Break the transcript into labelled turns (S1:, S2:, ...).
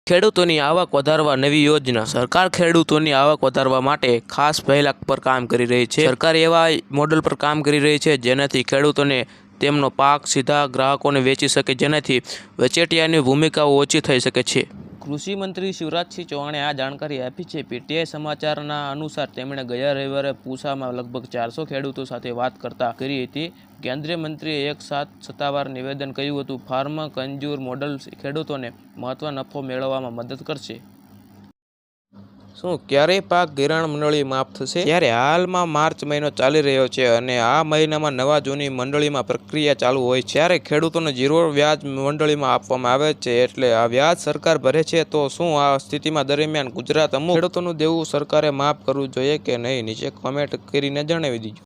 S1: ખેડૂતોની આવક વધારવા નવી યોજના। સરકાર ખેડૂતોની આવક વધારવા માટે ખાસ પહેલ પર કામ કરી રહી છે। સરકાર એવા મોડલ પર કામ કરી રહી છે જેનાથી ખેડૂતોને તેમનો પાક સીધા ગ્રાહકોને વેચી શકે, જેનાથી વચેટિયાની ભૂમિકા ઓછી થઈ શકે છે। કૃષિ મંત્રી શિવરાજસિંહ ચૌહાણે આ જાણકારી આપી છે। પીટીઆઈ સમાચારના અનુસાર તેમણે ગયા રવિવારે પૂસામાં લગભગ 400 ખેડૂતો સાથે વાત કરી હતી। કેન્દ્રીય મંત્રીએ એક સત્તાવાર નિવેદન કહ્યું હતું, ફાર્મ કંજ્યુર મોડલ ખેડૂતોને મહત્તમ નફો મેળવવામાં મદદ કરશે। શું ક્યારેય પાક ધિરાણ મંડળી માફ થશે? ત્યારે હાલમાં માર્ચ મહિનો ચાલી રહ્યો છે અને આ મહિનામાં નવા જૂની મંડળીમાં પ્રક્રિયા ચાલુ હોય છે। ત્યારે ખેડૂતોને ઝીરો વ્યાજ મંડળીમાં આપવામાં આવે છે, એટલે આ વ્યાજ સરકાર ભરે છે। તો શું આ સ્થિતિમાં દરમિયાન ગુજરાત અમુક ખેડૂતોનું દેવું સરકારે માફ કરવું જોઈએ કે નહીં? નીચે કોમેન્ટ કરીને જણાવી દીજો।